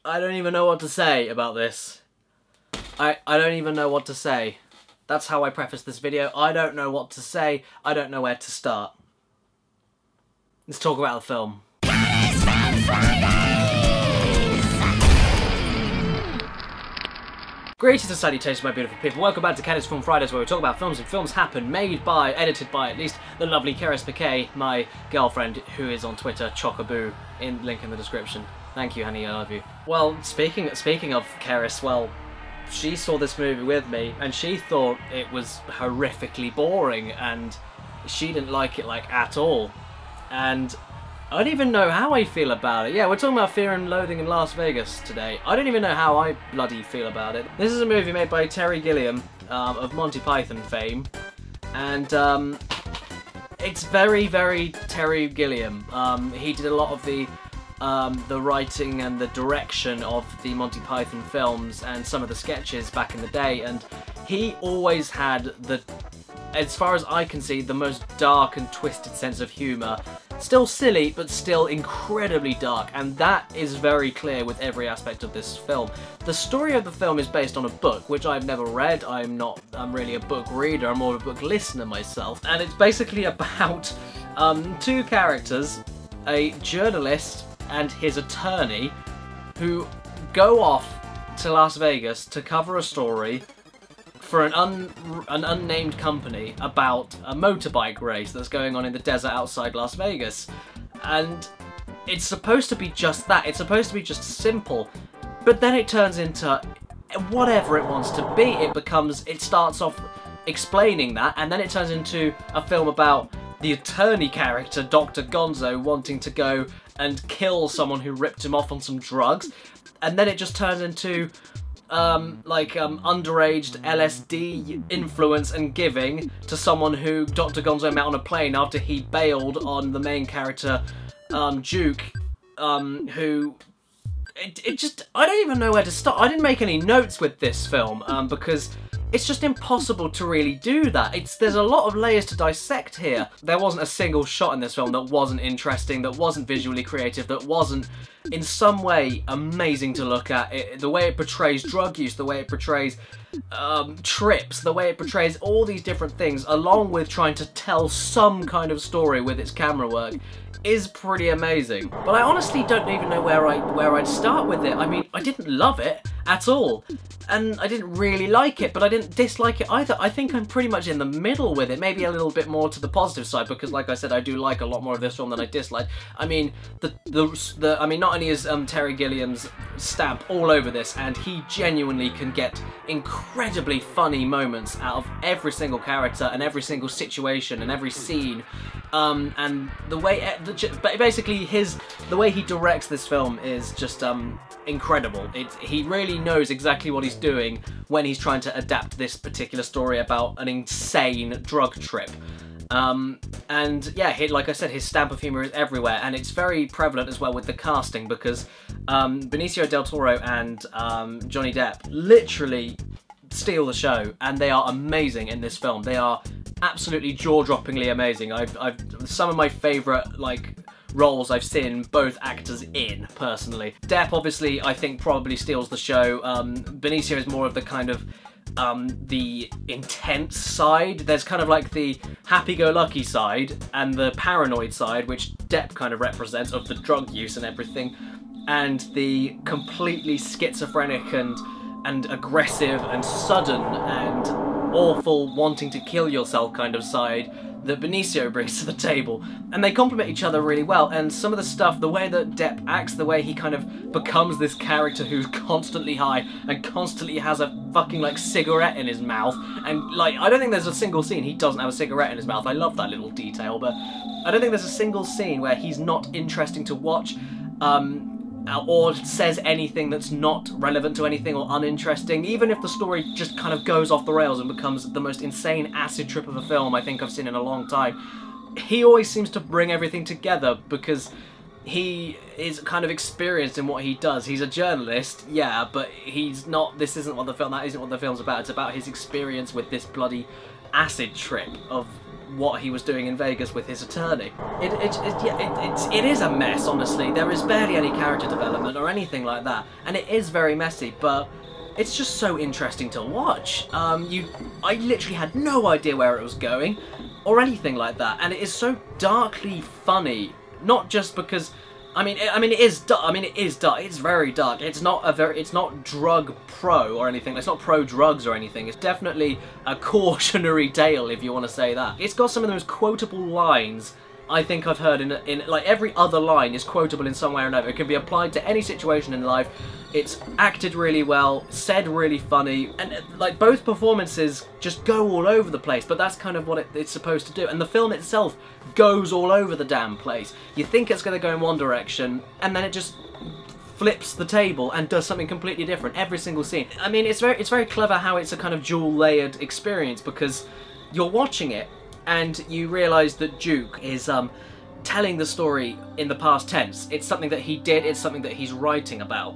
I don't even know what to say about this. I don't even know what to say. That's how I preface this video. I don't know what to say. I don't know where to start. Let's talk about the film. Greetings and salutations, my beautiful people. Welcome back to CADDY'S Film Fridays, where we talk about films and films happen, made by, edited by, at least, the lovely Caddicarus Piquet, my girlfriend, who is on Twitter, Chockaboo, link in the description. Thank you, honey, I love you. Well, speaking of Caddicarus, well, she saw this movie with me, and she thought it was horrifically boring, and she didn't like it, like, at all. And I don't even know how I feel about it. Yeah, we're talking about Fear and Loathing in Las Vegas today. I don't even know how I bloody feel about it. This is a movie made by Terry Gilliam, of Monty Python fame, and it's very, very Terry Gilliam. He did a lot of the writing and the direction of the Monty Python films and some of the sketches back in the day, and he always had the, as far as I can see, the most dark and twisted sense of humour. Still silly, but still incredibly dark, and that is very clear with every aspect of this film. The story of the film is based on a book, which I've never read. I'm really a book reader, I'm more of a book listener myself, and it's basically about two characters, a journalist and his attorney, who go off to Las Vegas to cover a story for an unnamed company about a motorbike race that's going on in the desert outside Las Vegas. And it's supposed to be just that. It's supposed to be just simple, but then it turns into whatever it wants to be. It starts off explaining that, and then it turns into a film about the attorney character, Dr. Gonzo, wanting to go and kill someone who ripped him off on some drugs, and then it just turns into underage LSD influence and giving to someone who Dr. Gonzo met on a plane after he bailed on the main character, Duke, who... I don't even know where to start. I didn't make any notes with this film, because it's just impossible to really do that. There's a lot of layers to dissect here. There wasn't a single shot in this film that wasn't interesting, that wasn't visually creative, that wasn't in some way amazing to look at. The way it portrays drug use, the way it portrays trips, the way it portrays all these different things, along with trying to tell some kind of story with its camera work, is pretty amazing. But I honestly don't even know where I'd start with it. I mean, I didn't love it at all, and I didn't really like it, but I didn't dislike it either. I think I'm pretty much in the middle with it, maybe a little bit more to the positive side, because like I said, I do like a lot more of this film than I dislike. I mean, I mean, not only is Terry Gilliam's stamp all over this, and he genuinely can get incredibly funny moments out of every single character and every single situation and every scene, and the way, basically the way he directs this film is just incredible. He really knows exactly what he's doing when he's trying to adapt this particular story about an insane drug trip. And yeah, like I said, his stamp of humour is everywhere, and it's very prevalent as well with the casting, because Benicio del Toro and Johnny Depp literally steal the show, and they are amazing in this film. They are absolutely jaw-droppingly amazing. Some of my favourite roles I've seen both actors in, personally. Depp, obviously, I think probably steals the show. Benicio is more of the kind of the intense side. There's kind of like the happy-go-lucky side and the paranoid side, which Depp kind of represents, of the drug use and everything, and the completely schizophrenic and aggressive and sudden and awful wanting to kill yourself kind of side that Benicio brings to the table. And they complement each other really well, and some of the stuff, the way that Depp acts, the way he kind of becomes this character who's constantly high and constantly has a fucking cigarette in his mouth, and I don't think there's a single scene he doesn't have a cigarette in his mouth. I love that little detail, but I don't think there's a single scene where he's not interesting to watch, or says anything that's not relevant to anything or uninteresting, even if the story just kind of goes off the rails and becomes the most insane acid trip of a film I think I've seen in a long time. He always seems to bring everything together, because he is kind of experienced in what he does. He's a journalist, yeah, but he's not. This isn't what the film. That isn't what the film's about. It's about his experience with this bloody acid trip of what he was doing in Vegas with his attorney. It is a mess, honestly. There is barely any character development or anything like that, and it is very messy, but it's just so interesting to watch. I literally had no idea where it was going or anything like that, and it is so darkly funny. Not just because, it is dark. It's very dark. It's not drug pro or anything. It's not pro drugs or anything. It's definitely a cautionary tale, if you want to say that. It's got some of the most quotable lines I think I've heard in like every other line is quotable in some way or another. It can be applied to any situation in life. It's acted really well, said really funny, and like both performances just go all over the place, but that's kind of what it's supposed to do. And the film itself goes all over the damn place. You think it's going to go in one direction, and then it just flips the table and does something completely different every single scene. I mean, it's very clever how it's a kind of dual layered experience, because you're watching it and you realise that Duke is telling the story in the past tense. It's something that he did, it's something that he's writing about.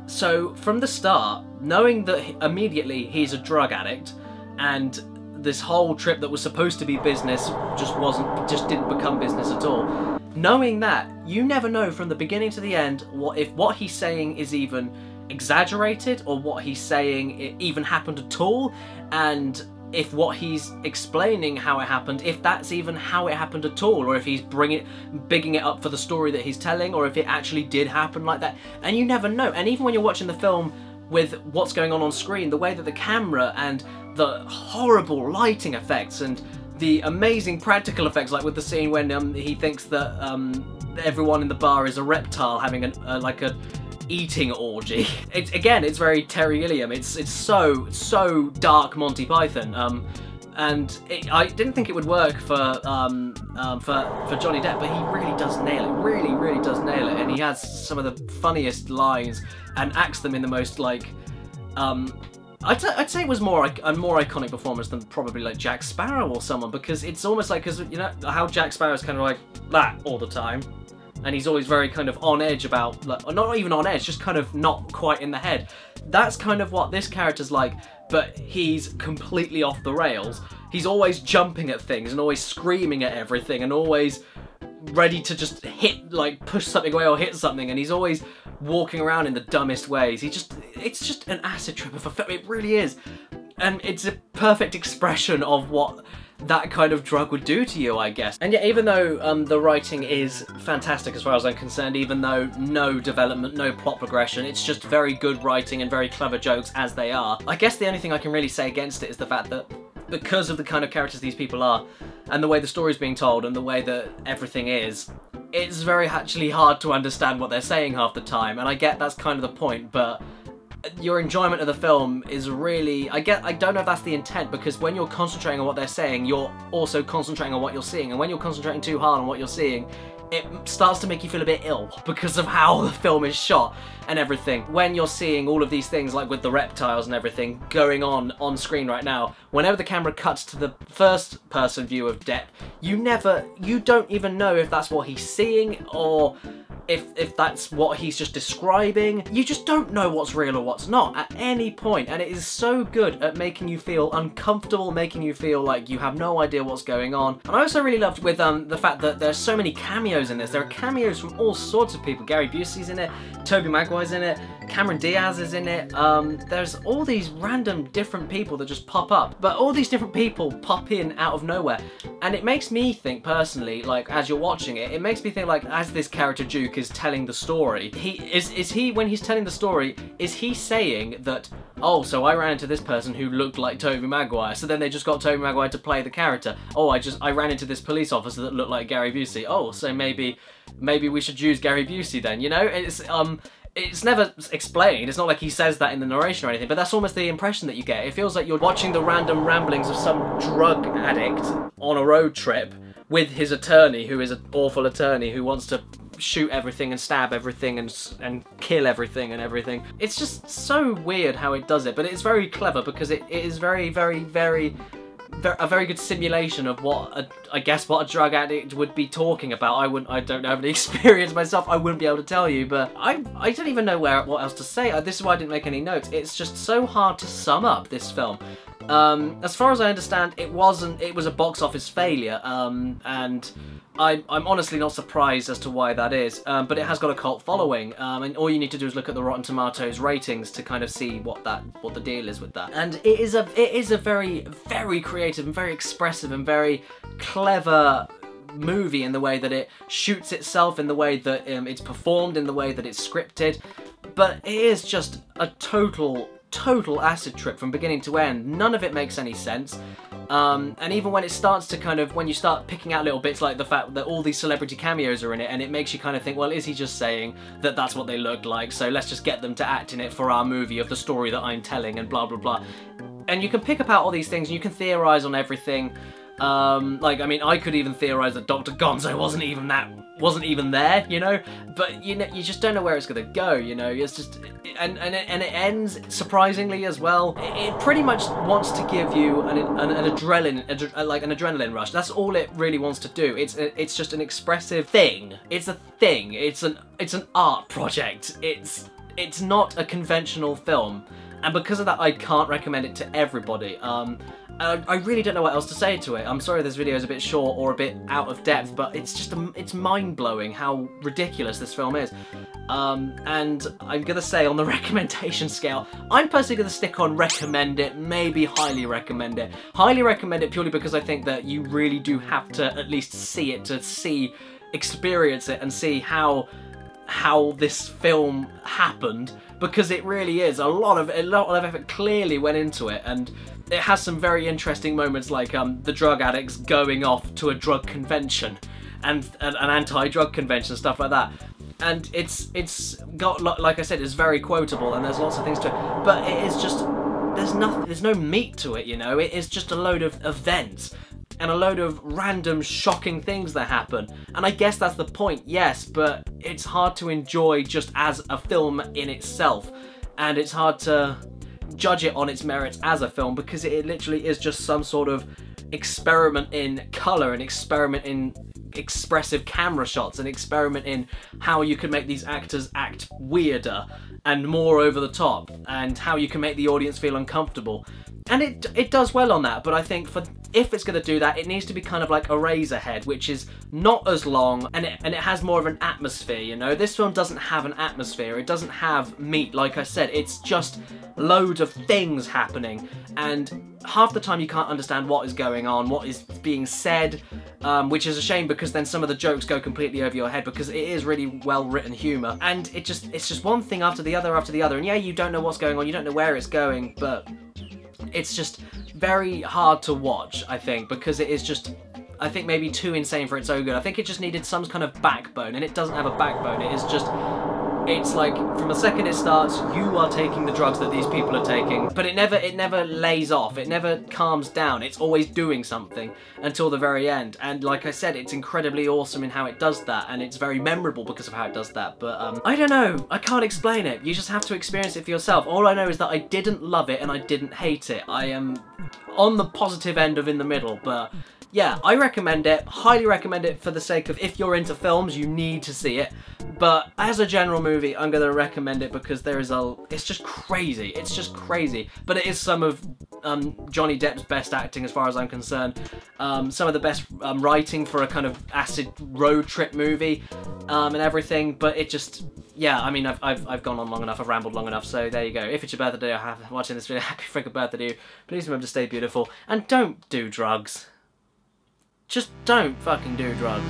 So from the start, knowing that immediately he's a drug addict, and this whole trip that was supposed to be business just didn't become business at all. Knowing that, you never know from the beginning to the end if what he's saying is even exaggerated, or what he's saying it even happened at all, and if what he's explaining how it happened, if that's even how it happened at all, or if he's bigging it up for the story that he's telling, or if it actually did happen like that. And you never know. And even when you're watching the film with what's going on screen, the way that the camera and the horrible lighting effects and the amazing practical effects, like with the scene when he thinks that everyone in the bar is a reptile having like a eating orgy. It's very Terry Gilliam. It's so dark Monty Python. And I didn't think it would work for Johnny Depp, but he really does nail it. Really does nail it. And he has some of the funniest lines and acts them in the most like I'd say it was a more iconic performance than probably like Jack Sparrow or someone, because it's almost like, because you know how Jack Sparrow's kind of like that all the time. And he's always very kind of on edge about, like, not even on edge, just kind of not quite in the head. That's kind of what this character's like, but he's completely off the rails. He's always jumping at things and always screaming at everything and always ready to just push something away or hit something, and he's always walking around in the dumbest ways. It's just an acid trip of a film, it really is. And it's a perfect expression of what that kind of drug would do to you, I guess. And yeah, even though the writing is fantastic as far as I'm concerned, even though no development, no plot progression, it's just very good writing and very clever jokes as they are. I guess the only thing I can really say against it is the fact that because of the kind of characters these people are, and the way the story's being told, and the way that everything is, it's very actually hard to understand what they're saying half the time, and I get that's kind of the point, but your enjoyment of the film is really, I don't know if that's the intent, because when you're concentrating on what they're saying, you're also concentrating on what you're seeing, and when you're concentrating too hard on what you're seeing, it starts to make you feel a bit ill because of how the film is shot and everything. When you're seeing all of these things, like with the reptiles and everything going on screen right now, whenever the camera cuts to the first person view of Depp, you don't even know if that's what he's seeing or if that's what he's just describing. You just don't know what's real or what's not at any point, and it is so good at making you feel uncomfortable, making you feel like you have no idea what's going on. And I also really loved with the fact that there's so many cameos in this. There are cameos from all sorts of people. Gary Busey's in it, Tobey Maguire's in it, Cameron Diaz is in it. There's all these random different people that just pop up, but all these different people pop in out of nowhere, and it makes me think personally, like as you're watching it, it makes me think like as this character Duke is telling the story, when he's telling the story, is he saying that, oh, so I ran into this person who looked like Tobey Maguire, so then they just got Tobey Maguire to play the character. Oh, I ran into this police officer that looked like Gary Busey. Oh, so maybe we should use Gary Busey then, you know? It's never explained. It's not like he says that in the narration or anything, but that's almost the impression that you get. It feels like you're watching the random ramblings of some drug addict on a road trip with his attorney, who is an awful attorney who wants to shoot everything and stab everything and kill everything and everything. It's just so weird how it does it, but it's very clever because it is very a very good simulation of what I guess what a drug addict would be talking about. I don't have any experience myself. I wouldn't be able to tell you, but I don't even know what else to say. This is why I didn't make any notes. It's just so hard to sum up this film. As far as I understand, it was a box office failure, and I'm honestly not surprised as to why that is, but it has got a cult following, and all you need to do is look at the Rotten Tomatoes ratings to kind of see what the deal is with that. And it is a very, very creative and very expressive and very clever movie in the way that it shoots itself, in the way that it's performed, in the way that it's scripted, but it is just a total acid trip from beginning to end. None of it makes any sense. And even when it starts to kind of, when you start picking out little bits like the fact that all these celebrity cameos are in it, and it makes you kind of think, well, is he just saying that that's what they look like, so let's just get them to act in it for our movie of the story that I'm telling, and blah blah blah. And you can pick apart all these things, and you can theorize on everything. Like, I mean, I could even theorize that Dr. Gonzo wasn't even there, you know, but you just don't know where it's gonna go, you know. It's just, and it ends surprisingly as well. It pretty much wants to give you an adrenaline rush. That's all it really wants to do. It's just an expressive thing. It's a thing. It's an art project. It's not a conventional film, and because of that, I can't recommend it to everybody. I really don't know what else to say to it. I'm sorry this video is a bit short or a bit out of depth, but it's just it's mind-blowing how ridiculous this film is. And I'm gonna say, on the recommendation scale, I'm personally gonna stick on recommend it, maybe highly recommend it. Highly recommend it purely because I think that you really do have to at least see it to experience it and see how this film happened, because it really is a lot of effort clearly went into it, and it has some very interesting moments, like the drug addicts going off to a drug convention and an anti-drug convention, stuff like that. And it's got, like I said, it's very quotable and there's lots of things to it, but it is just, there's no meat to it, you know. It is just a load of events and a load of random shocking things that happen, and I guess that's the point, yes, but it's hard to enjoy just as a film in itself, and it's hard to judge it on its merits as a film, because it literally is just some sort of experiment in colour, an experiment in expressive camera shots, an experiment in how you can make these actors act weirder and more over the top, and how you can make the audience feel uncomfortable. And it does well on that, but I think if it's going to do that, it needs to be kind of like Eraserhead, which is not as long, and it has more of an atmosphere, you know. This film doesn't have an atmosphere, it doesn't have meat, like I said, it's just loads of things happening, and half the time you can't understand what is going on, what is being said, which is a shame, because then some of the jokes go completely over your head, because it is really well written humour, and it's just one thing after the other, and yeah, you don't know what's going on, you don't know where it's going, but it's just very hard to watch, I think, because it is just, I think, maybe too insane for its own good. I think it just needed some kind of backbone, and it doesn't have a backbone. It is just, it's like, from the second it starts, you are taking the drugs that these people are taking, but it never lays off, it never calms down, it's always doing something until the very end. And like I said, it's incredibly awesome in how it does that, and it's very memorable because of how it does that, but I don't know, I can't explain it, you just have to experience it for yourself. All I know is that I didn't love it and I didn't hate it. I am on the positive end of in the middle, but yeah, I recommend it, highly recommend it, for the sake of, if you're into films, you need to see it. But as a general movie, I'm going to recommend it because it's just crazy. But it is some of Johnny Depp's best acting as far as I'm concerned. Some of the best writing for a kind of acid road trip movie and everything. But it just, yeah, I mean, I've gone on long enough, I've rambled long enough, so there you go. If it's your birthday or watching this video, happy freaking birthday to you. Please remember to stay beautiful and don't do drugs. Just don't fucking do drugs.